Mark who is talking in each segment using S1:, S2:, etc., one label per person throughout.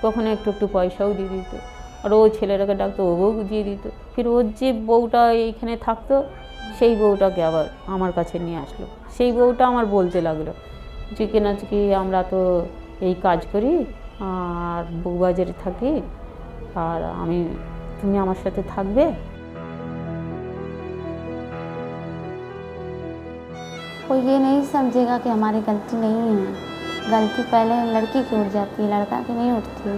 S1: কখনো একটু একটু পয়সাও দিয়ে দিত, আর ও ছেলেটাকে ডাকতো, ও বউ দিয়ে দিত। ফির ওর যে বউটা এইখানে থাকতো সেই বউটাকে আবার আমার কাছে নিয়ে আসলো। সেই বউটা আমার বলতে লাগলো যে কিনা কি আমরা তো এই কাজ করি আর বউবাজারে থাকি, আর তুমি আমার সাথে থাকবে।
S2: कोई ये नहीं समझेगा कि हमारी गलती नहीं है। गलती पहले लड़की की उठ जाती है, लड़का की नहीं उठती।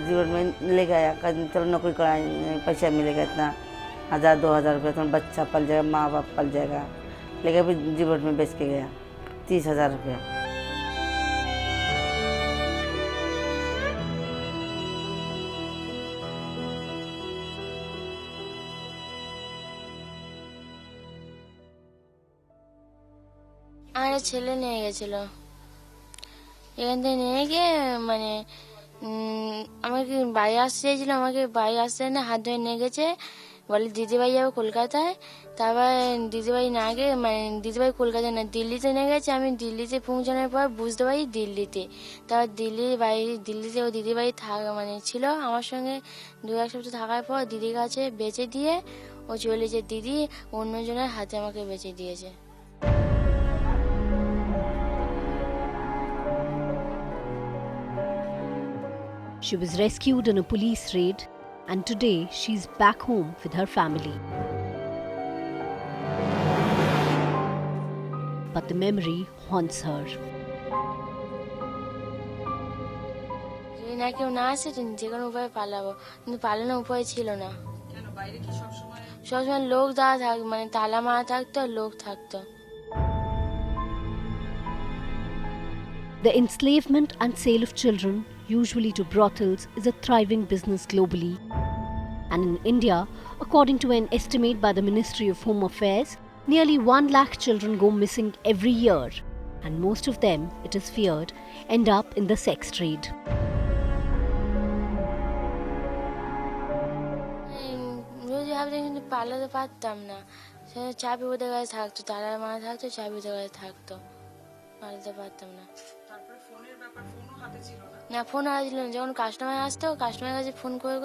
S3: जीवन में ले गया, चलो नौकरी कराएंगे, पैसा मिलेगा इतना 1000-2000 रुपये, तो बच्चा पल जाएगा, माँ बाप पल जाएगा। लेकिन अभी जीवन में बेच के गया 30,000 रुपया।
S4: আর ছেলে নিয়ে গেছিল, এখান থেকে নিয়ে গিয়ে মানে আমাকে বাড়ি আসতে চাইছিল, আমাকে বাড়ি আসতে না হাত ধরে নিয়ে গেছে, বলে দিদিভাই যাবে কলকাতায়। তারপর দিদিভাই না গিয়ে মানে দিদিভাই কলকাতায় না দিল্লিতে নিয়ে গেছে। আমি দিল্লিতে পৌঁছানোর পর বুঝতে পারি দিল্লিতে। তারপর দিল্লিতে ও দিদিভাই মানে ছিল আমার সঙ্গে 2-1 সপ্তাহ থাকার পর দিদির কাছে বেচে দিয়ে ও চলেছে। দিদি অন্যজনের হাতে আমাকে বেচে দিয়েছে।
S5: She was rescued in a police raid, and today she's back home with her family. But the memory haunts her.
S4: যদি না কেউ না আসে যে কোনো উপায়ে পালাবো, কিন্তু পালানোর উপায় ছিল না। সবসময় লোক মানে তালা মারা থাকতো, লোক থাকতো।
S5: The enslavement and sale of children, usually to brothels, is a thriving business globally. And in India, according to an estimate by the Ministry of Home Affairs, nearly 1 lakh children go missing every year, and most of them, it is feared, end up in the sex trade.
S4: রোজ ভাবতাম কিন্তু পালাতে পারতাম না। চাবি ওদের কাছে থাকতো, তালা মারা থাকতো, চাবি ওদের কাছে থাকতো, পালাতে পারতাম না। না, ফোন হাতে ছিল না। যখন কাস্টমার আসতো কাস্টমারের কাছে ফোন করে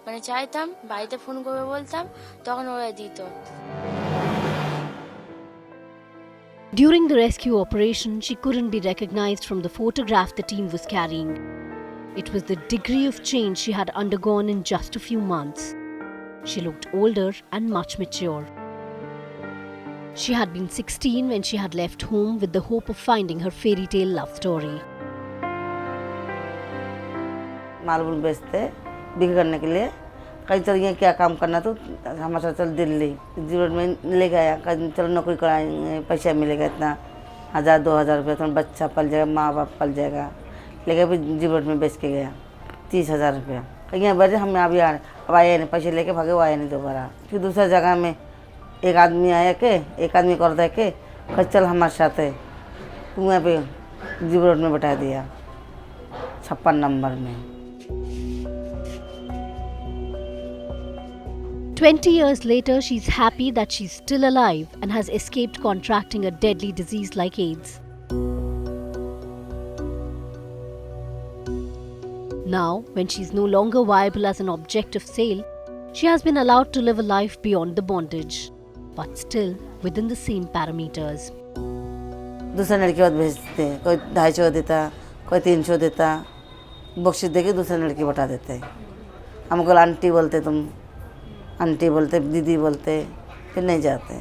S4: মানে চাইতাম, বাড়িতে ফোন করবে বলতাম, তখন ওরা দিত।
S5: During the rescue operation, she couldn't be recognized from the photograph the team was carrying. It was the degree of change she had undergone in just a few months. She looked older and much mature. She had been 16 when she had left home with the hope of finding her fairy tale love story.
S3: मालूम बेचते बिक्री करने के लिए, कहीं चल गए क्या काम करना, तो हमारे साथ चल दिल्ली। जीवन में ले गया, कहीं चलो नौकरी कराएंगे, पैसा मिलेगा इतना 1000-2000 रुपये, तो बच्चा पल जाएगा, माँ बाप पल जाएगा। लेकिन अभी जीवन में बेच के गया 30,000 रुपया। कहीं बैठे हम अभी अब आए नहीं, पैसे लेके भागे, वो आए नहीं दोबारा। फिर दूसरा जगह में एक आदमी आया के, एक आदमी कर दे के कहीं चल हमारे साथ है, तुम यहाँ पे जीवन में बैठा दिया 56 नंबर में।
S5: 20 years later, she's happy that she's still alive and has escaped contracting a deadly disease like AIDS. Now, when she's no longer viable as an object of sale, she has been allowed to live a life beyond the bondage, but still within the same parameters.
S3: दूसरा लड़की बात भेजते, कोई 250 देता, कोई 300 देता, बख्शिश देके दूसरा लड़की बता देते। हमको आंटी बोलते, तुम आंटी बोलते, दीदी बोलते, फिर नहीं जाते।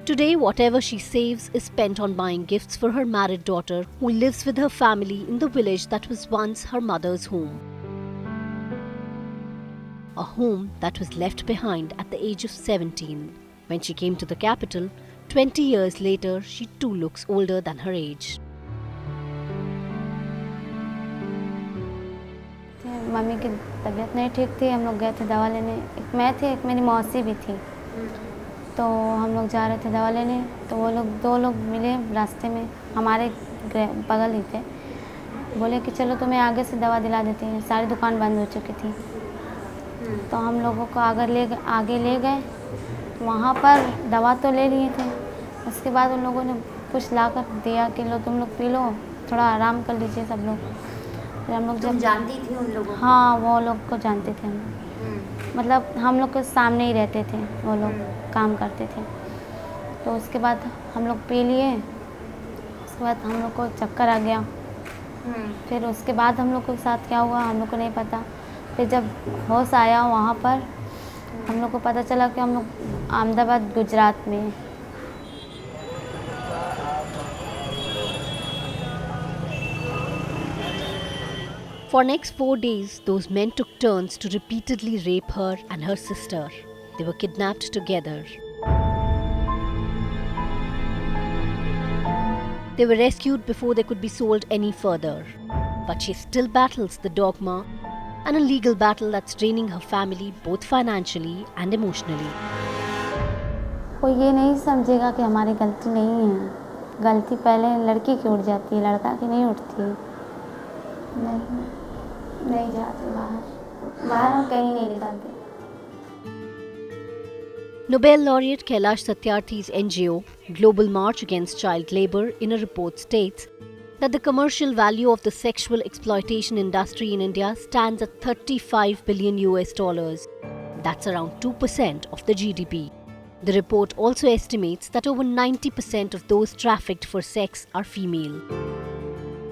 S5: Today, whatever she saves is spent on buying gifts for her married daughter, who lives with her family in the village that was once her mother's home. A home that was left behind at the age of 17. When she came to the capital, 20 years later, she too looks older than her age.
S2: Mummy की तबीयत नहीं ठीक थी, हम लोग गए थे दवा लेने। एक मैं थी, एक मेरी मौसी भी थी। तो हम लोग जा रहे थे दवा लेने, तो वो लोग 2 लोग मिले रास्ते में, हमारे बगल ही थे। बोले कि चलो तुम्हें आगे से दवा दिला देते हैं, सारी दुकान बंद हो चुकी थी। तो हम लोगों को आगे ले गए, वहाँ पर दवा तो ले लिए थे। उसके बाद उन लोगों ने कुछ ला कर दिया कि लो तुम लोग पी लो, थोड़ा आराम कर लीजिए सब लोग। फिर हम लोग जब
S6: जानती थी उन लोगों को?
S2: हाँ, वो लोग को जानते थे हम, मतलब हम लोग के सामने ही रहते थे, वो लोग काम करते थे। तो उसके बाद हम लोग पी लिए, उसके बाद हम लोग को चक्कर आ गया। फिर उसके बाद हम लोग के साथ क्या हुआ हम लोग को नहीं पता। फिर जब होश आया वहाँ पर हम लोग को पता चला कि हम लोग अहमदाबाद गुजरात में हैं।
S5: For next 4 days, those men took turns to repeatedly rape her and her sister. They were kidnapped together. They were rescued before they could be sold any further. But she still battles the dogma and a legal battle that's draining her family both financially and emotionally.
S2: कोई ये नहीं समझेगा कि हमारी गलती नहीं है। गलती पहले लड़की की उठ जाती है, लड़का की नहीं उठती। नहीं जाते बाहर हम कहीं नहीं निकलते।
S5: Nobel laureate Kailash Satyarthi's NGO, Global March Against Child Labour, in a report states that the commercial value of the sexual exploitation industry in India stands at $35 billion US. That's around 2% of the GDP. The report also estimates that over 90% of those trafficked for sex are female.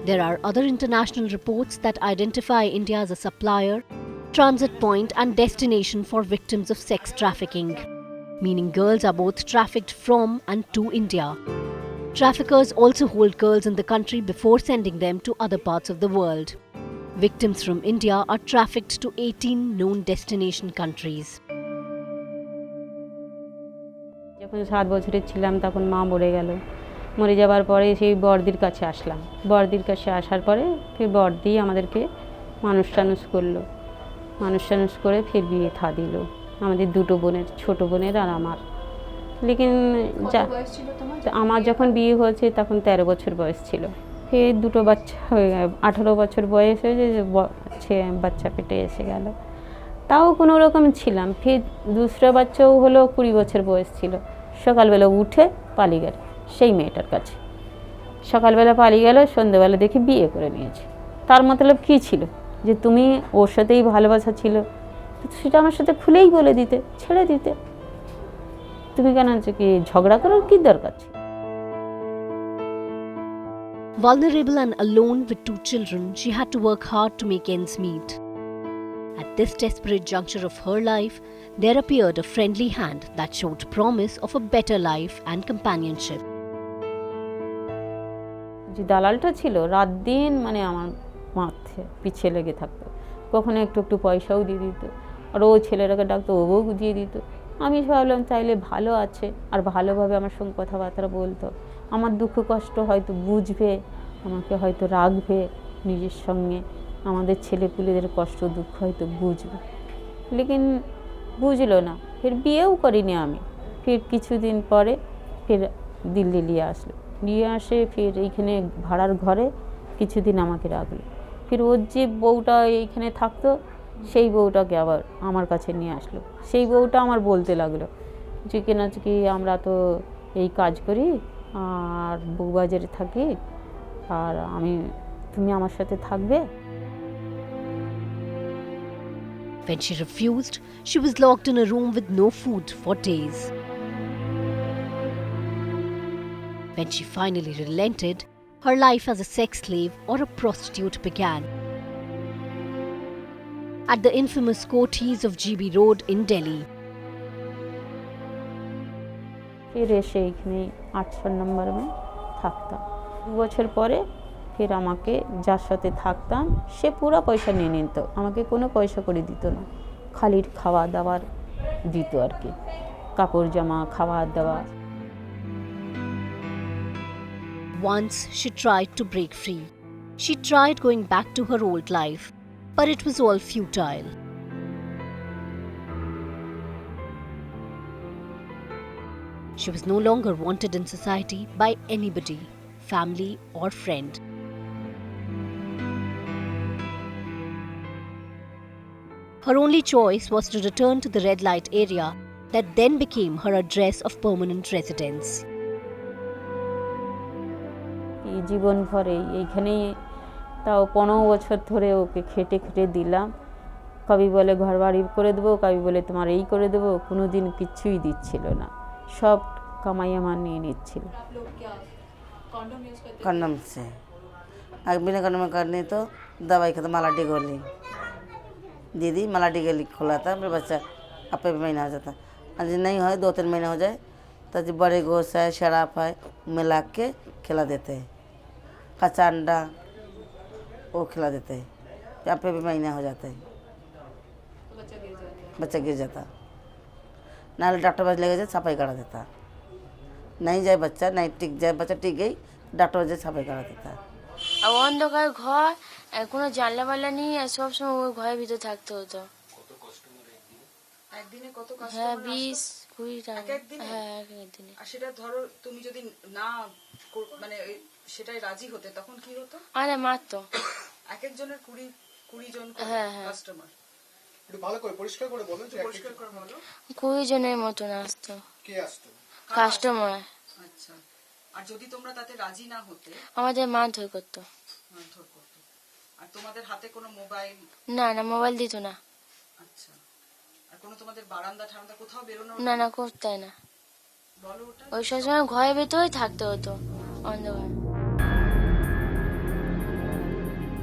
S5: There are other international reports that identify India as a supplier, transit point and destination for victims of sex trafficking, meaning girls are both trafficked from and to India. Traffickers also hold girls in the country before sending them to other parts of the world. Victims from India are trafficked to 18 known destination countries.
S1: যখন 7 বছরের ছিলাম তখন মা মরে গেল। মরে যাওয়ার পরে সেই বড়দির কাছে আসলাম। বড়দির কাছে আসার পরে ফির বড়দি আমাদেরকে মানুষ টানুষ করলো। মানুষ টানুষ করে ফির বিয়ে থা দিল আমাদের দুটো বোনের, ছোট বোনের আর আমার। লেকিন আমার যখন বিয়ে হয়েছে তখন 13 বছর বয়স ছিল। ফির দুটো বাচ্চা হয়ে গেল, 18 বছর বয়স হয়ে যে বাচ্চা পেটে এসে গেল। তাও কোনো রকম ছিলাম। ফির দুসরা বাচ্চাও হলো 20 বছর বয়স ছিল। সকালবেলা উঠে পালিয়ে গেল সেই মেয়েটার কাছে। সকালবেলা পালিয়ে গেল, সন্ধ্যেবেলা দেখি বিয়ে করে নিয়েছে। তার মতলব কী ছিল যে তুমি ওর সাথেই ভালোবাসা ছিল সেটা আমার সাথে খুলেই বলে দিতে, ছেড়ে দিতে। তুমি কেন কি ঝগড়া করার কী দরকার ছিল?
S5: Vulnerable and alone with 2 children, she had to work hard to make ends meet. At this desperate juncture of her life, there appeared a friendly hand that showed promise of a better life and companionship.
S1: যে দালালটা ছিল রাত দিন মানে আমার মাথে পিছিয়ে লেগে থাকতো। কখনো একটু একটু পয়সাও দিয়ে দিত, আর ও ছেলেটাকে ডাকতো, ও দিয়ে দিত। আমি ভাবলাম চাইলে ভালো আছে আর ভালোভাবে আমার সঙ্গে কথাবার্তা বলতো, আমার দুঃখ কষ্ট হয়তো বুঝবে, আমাকে হয়তো রাখবে নিজের সঙ্গে, আমাদের ছেলেপুলেদের কষ্ট দুঃখ হয়তো বুঝবে। লেকিন বুঝলো না। ফির বিয়েও করিনি আমি। ফির কিছুদিন পরে ফির দিল্লি নিয়ে আসলো, নিয়ে আসে ফির এইখানে ভাড়ার ঘরে কিছুদিন আমাকে রাখলো। ফির ওর যে বউটা এইখানে থাকতো সেই বউটাকে আবার আমার কাছে নিয়ে আসলো। সেই বউটা আমার বলতে লাগলো যে কেনা কি আমরা তো এই কাজ করি আর বউবাজারে থাকি, আর তুমি আমার সাথে থাকবে।
S5: When she refused, she was locked in a room with no food for days. When she finally relented, her life as a sex slave or a prostitute began. At the infamous Kothis of GB Road in Delhi.
S1: ফির এসে এইখানে 800 নম্বর में থাকতাম। 2 বছর পরে ফির আমাকে যার সাথে থাকতাম সে পুরো পয়সা নিয়ে নিত, আমাকে কোনো পয়সা করে দিত না, খালি খাওয়া দাওয়ার দিত আর কি, কাপড় জামা খাওয়া দাওয়া।
S5: Once she tried to break free. She tried going back to her old life, but it was all futile. She was no longer wanted in society by anybody, family or friend. Her only choice was to return to the red light area that then became her address of permanent residence.
S1: জীবন ভরে এইখানেই, তাও 15 বছর ধরে ওকে খেটে খেটে দিলাম। কবি বলে ঘর বাড়ি করে দেবো, কবি বলে তোমার এই করে দেবো, কোনো দিন কিচ্ছুই দিচ্ছিল না, সব কামাই আমার নিয়ে নিচ্ছিল।
S3: कंडम से अगर बिना कंडम में करनी तो दवाई खत्म मलाटी गोली दीदी मलाटी गोली खुलाता मेरा बच्चा अपने भी महीना हो जाता। और जो नहीं हो 2-3 महीने हो जाए तो जो बड़े गोश्त है शराब है मिला के खिला देते हैं, कच्चा अंडा वो खिला देते हैं, अपने भी महीना हो जाता है, बच्चा गिर जाता। ना डॉक्टर पास लेके जाए सफाई करा देता, नहीं जाए बच्चा, नहीं टिक जाए बच्चा, टिक गई डॉक्टर वजह सफाई करा देता।
S4: আর অন্ধকার ঘর, কোনো জানলা বাল্লা নেই, আর সবসময় ওই ঘরের ভিতরে থাকতে হতো।
S6: একদিনে কত কাজ?
S4: হ্যাঁ 20-20 টাকা। হ্যাঁ একদিনে।
S6: আর সেটা ধরো তুমি যদি না মানে সেটাই রাজি হতে তখন কি হতো?
S4: আরে মারতো।
S6: এক একজনের 20 জন
S4: হ্যাঁ হ্যাঁ
S6: কাস্টমার।
S7: একটু ভালো করে পরিষ্কার করে বলো যে
S6: পরিষ্কার করে বলো।
S4: 20 জনের মতন আসতো
S7: কে আসতো।
S4: কাস্টমার।
S6: আচ্ছা, আর যদি তোমরা তাতে রাজি না হতে
S4: আমাদের মারধর করতো।
S6: মারধর করতো। আর তোমাদের হাতে কোনো মোবাইল?
S4: না না মোবাইল দিত না।
S6: আচ্ছা, আর কোনো তোমাদের বারান্দা ঠান্ডা কোথাও বেরোনো?
S4: না না করতে না,
S6: বলো ওটা।
S4: ওই সময় ঘরের ভেতরেই থাকতে হতো অন্ধকার।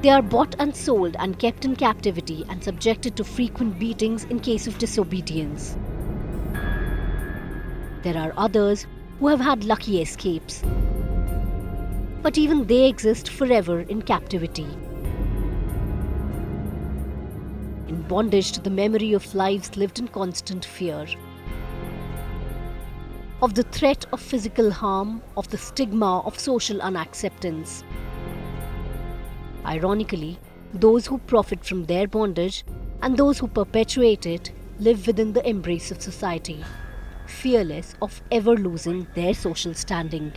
S5: They are bought and sold and kept in captivity and subjected to frequent beatings in case of disobedience. There are others who have had lucky escapes. But even they exist forever in captivity, in bondage to the memory of lives lived in constant fear, of the threat of physical harm, of the stigma of social unacceptance. Ironically, those who profit from their bondage and those who perpetuate it live within the embrace of society, fearless of ever losing their social standing.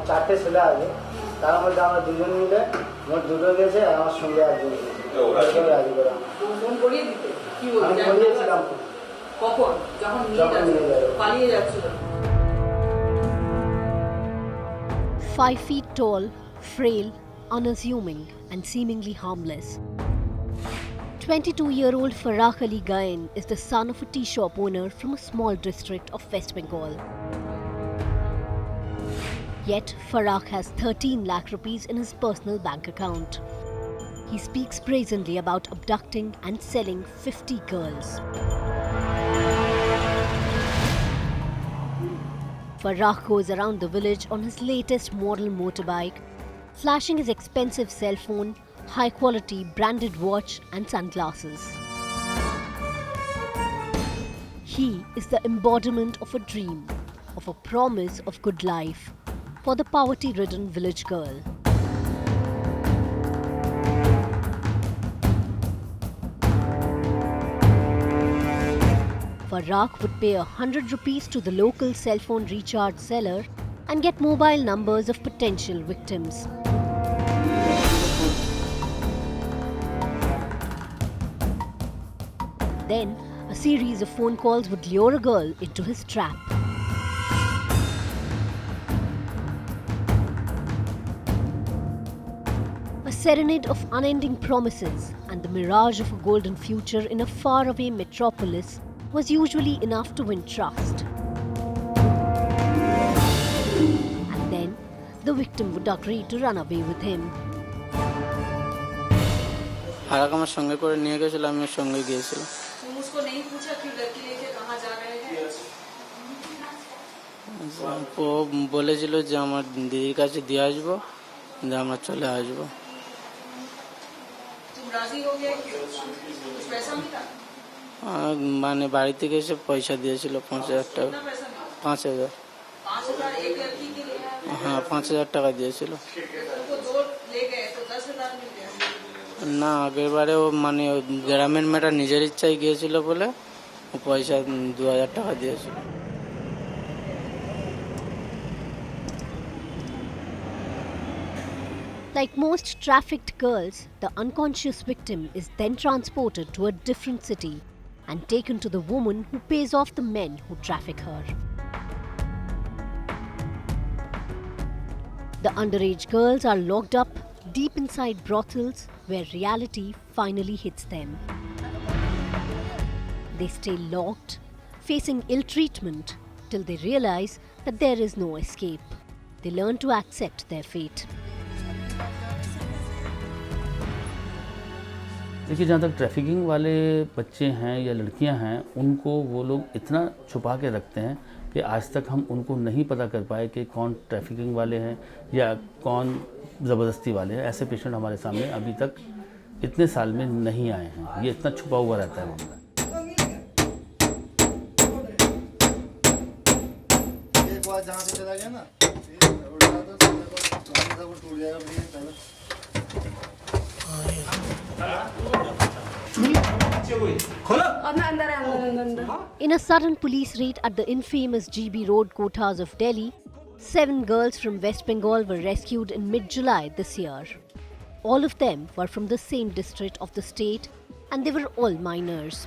S8: চারটে ছেলে আছে, তার মধ্যে আমরা দুজন মিলে মোট দুটো গেছে, আর আমার সঙ্গে একজন রাজি করা।
S6: ফোন করিয়ে দিতে কি
S8: আমি করিয়েছিলাম
S6: কখন? যখন নিয়ে পালিয়ে যাচ্ছিল।
S5: 5 feet tall, frail, unassuming, and seemingly harmless, 22-year-old Farah Ali Gayen is the son of a tea shop owner from a small district of West Bengal. Yet Farah has 13 lakh rupees in his personal bank account. He speaks brazenly about abducting and selling 50 girls. Farah goes around the village on his latest model motorbike, flashing his expensive cell phone, high-quality branded watch and sunglasses. He is the embodiment of a dream, of a promise of good life for the poverty-ridden village girl. Farah would pay 100 rupees to the local cell phone recharge seller and get mobile numbers of potential victims. Then, a series of phone calls would lure a girl into his trap. A serenade of unending promises and the mirage of a golden future in a faraway metropolis was usually enough to win trust. And then, the victim would agree to run away with him.
S9: ফারাক আমার সঙ্গে করে নিয়ে গেছিল, আমি ওর সঙ্গে গিয়েছিলাম।
S6: उसको नहीं पूछा कि लड़की लेके कहाँ जा रहे हैं?
S9: ও বলেছিল যে আমার দিদির কাছে দিয়ে আসবো, যে আমরা চলে আসবো।
S6: तुम राजी हो गए? कुछ पैसा मिला?
S9: মানে বাড়ি থেকে এসে পয়সা দিয়েছিল 5,000 টাকা।
S6: कितना पैसा मिला?
S9: 5,000।
S6: 5,000 एक लड़की के लिए?
S9: হ্যাঁ 5,000 টাকা দিয়েছিল।
S6: तुमको दो ले गए
S9: না আগের বারে ও মানে ও গ্রামের মেয়েটা নিজের ইচ্ছায় গিয়েছিল বলে ও পয়সা 2000 টাকা দিয়েছিল।
S5: Like most trafficked girls, the unconscious victim is then transported to a different city and taken to the woman who pays off the men who traffic her. The underage girls are locked up deep inside brothels where reality finally hits them. They stay locked, facing ill treatment till they realize that there is no escape. They learn to accept their fate.
S10: देखिए, जहाँ तक trafficking वाले बच्चे हैं या लड़कियाँ हैं, उनको वो लोग इतना छुपा के रखते हैं कि आज तक हम उनको नहीं पता कर पाए कि कौन ट्रैफिकिंग वाले हैं या कौन ज़बरदस्ती वाले हैं। ऐसे पेशेंट हमारे सामने अभी तक इतने साल में नहीं आए हैं। ये इतना छुपा हुआ रहता है मामला।
S8: एक बार जहाँ से चला गया ना, टूट जाएगा।
S5: In a sudden police raid at the infamous GB Road quotas of Delhi, 7 girls from West Bengal were rescued in mid-July this year. All of them were from the same district of the state and they were all minors.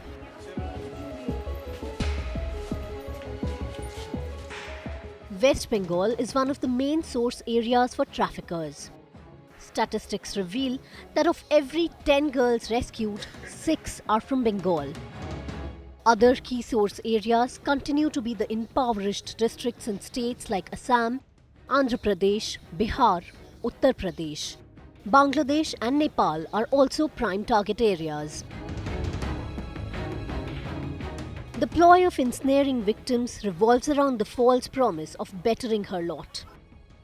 S5: West Bengal is one of the main source areas for traffickers. Statistics reveal that of every 10 girls rescued, 6 are from Bengal. Other key source areas continue to be the impoverished districts in states like Assam, Andhra Pradesh, Bihar, Uttar Pradesh. Bangladesh and Nepal are also prime target areas. The ploy of ensnaring victims revolves around the false promise of bettering her lot.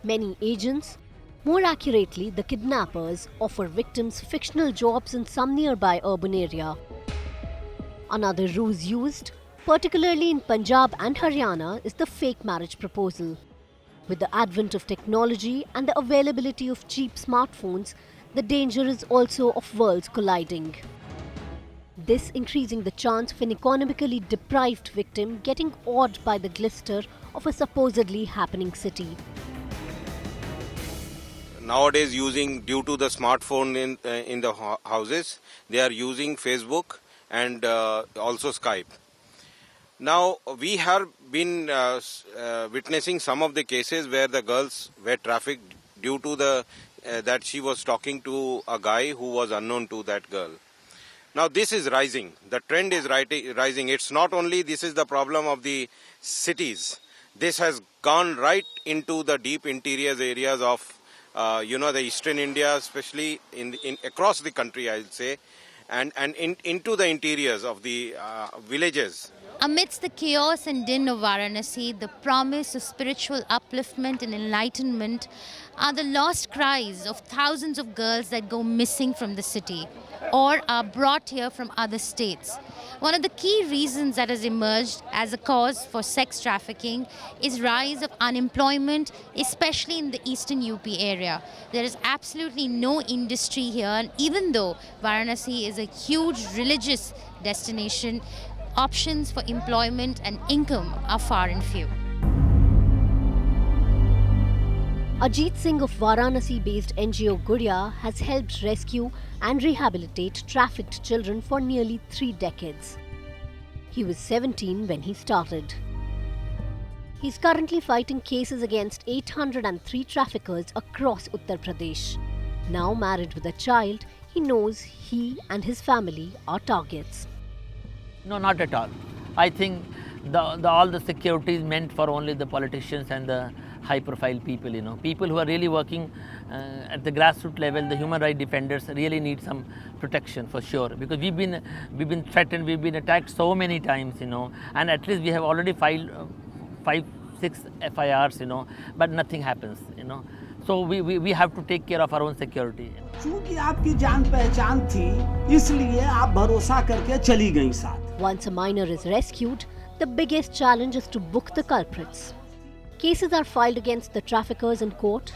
S5: Many agents, more accurately the kidnappers, offer victims fictional jobs in some nearby urban area. Another ruse used, particularly in Punjab and Haryana, is the fake marriage proposal. With the advent of technology and the availability of cheap smartphones, the danger is also of worlds colliding. This increasing the chance of an economically deprived victim getting awed by the glister of a supposedly happening city.
S11: Nowadays, due to the smartphone in the houses, they are using Facebook and also Skype. Now, we have been witnessing some of the cases where the girls were trafficked due to that she was talking to a guy who was unknown to that girl. Now, this is rising. The trend is rising. It's not only this is the problem of the cities. This has gone right into the deep interior areas of the eastern India, especially in across the country, I'll say, and into the interiors of the villages.
S12: Amidst the chaos and din of Varanasi, the promise of spiritual upliftment and enlightenment are the lost cries of thousands of girls that go missing from the city or are brought here from other states. One of the key reasons that has emerged as a cause for sex trafficking is rise of unemployment, especially in the eastern UP area. There is absolutely no industry here, and even though Varanasi is a huge religious destination, options for employment and income are far and few.
S5: Ajit Singh of Varanasi-based NGO Gurya has helped rescue and rehabilitate trafficked children for nearly 3 decades. He was 17 when he started. He is currently fighting cases against 803 traffickers across Uttar Pradesh. Now married with a child, he knows he and his family are targets.
S13: No, not at all. I think all the security is meant for only the politicians and the high-profile people. People who are really working at the grassroots level, the human rights defenders really need some protection for sure, because we've been threatened, we've been attacked so many times, and at least we have already filed 5-6 FIRs, but nothing happens, So we have to take care of our own security.
S14: चूंकि आपकी जान पहचान थी, इसलिए आप भरोसा करके चली गईं साथ.
S5: Once a minor is rescued, the biggest challenge is to book the culprits. Cases are filed against the traffickers in court.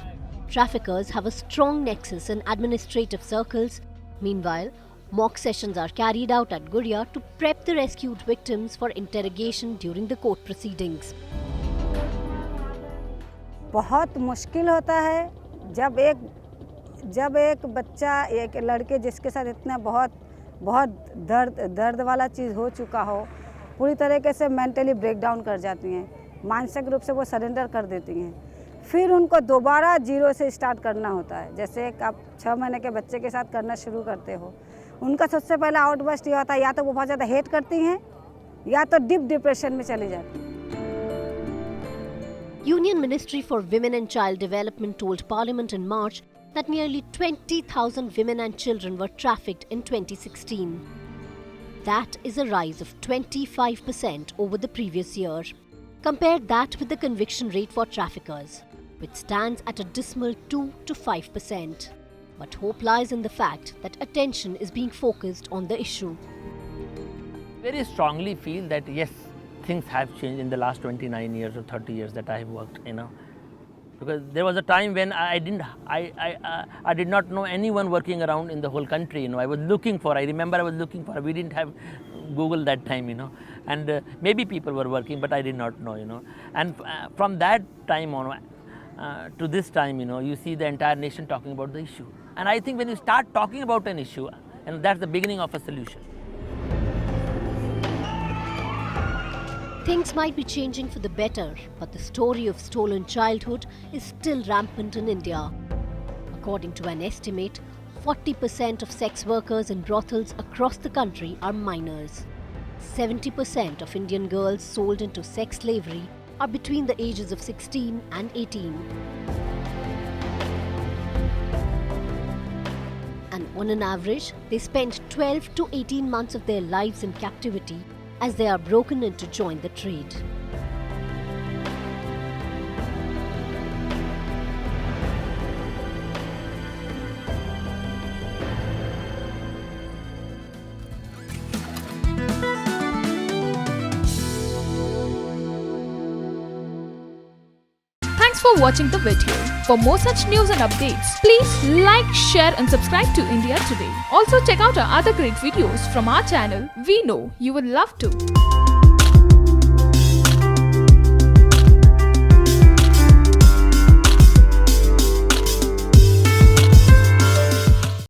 S5: Traffickers have a strong nexus in administrative circles, Meanwhile, mock sessions are carried out at Guria to prep the rescued victims for interrogation during the court proceedings.
S15: बहुत मुश्किल होता है जब एक बच्चा, एक लड़के जिसके साथ इतना बहुत दर्द वाला चीज़ हो चुका हो, पूरी तरीके से मेंटली ब्रेकडाउन कर जाती हैं, मानसिक रूप से वो सरेंडर कर देती हैं, फिर उनको दोबारा जीरो से स्टार्ट करना होता है। जैसे एक आप 6 महीने के बच्चे के साथ करना शुरू करते हो, उनका सबसे पहले आउटबर्स्ट ये होता है, या तो वो बहुत ज़्यादा हेट करती हैं या तो डीप डिप्रेशन में चली जाती हैं।
S5: Union Ministry for Women and Child Development told Parliament in March that nearly 20,000 women and children were trafficked in 2016. That is a rise of 25% over the previous year. Compare that with the conviction rate for traffickers, which stands at a dismal 2 to 5%. But hope lies in the fact that attention is being focused on the issue.
S13: Very strongly feel that yes, things have changed in the last 29 years or 30 years that I have worked, because there was a time when I did not know anyone working around in the whole country. I was looking for. I remember I was looking for. We didn't have Google that time, and maybe people were working, but I did not know, And from that time on to this time, you see the entire nation talking about the issue. And I think when you start talking about an issue, and that's the beginning of a solution.
S5: Things might be changing for the better, but the story of stolen childhood is still rampant in India. According to an estimate, 40% of sex workers in brothels across the country are minors. 70% of Indian girls sold into sex slavery are between the ages of 16 and 18. And on an average, they spend 12 to 18 months of their lives in captivity as they are broken in to join the trade.
S16: Thanks for watching the video. For more such news and updates, please like, share and subscribe to India Today. Also check out our other great videos from our channel. We know you will love to.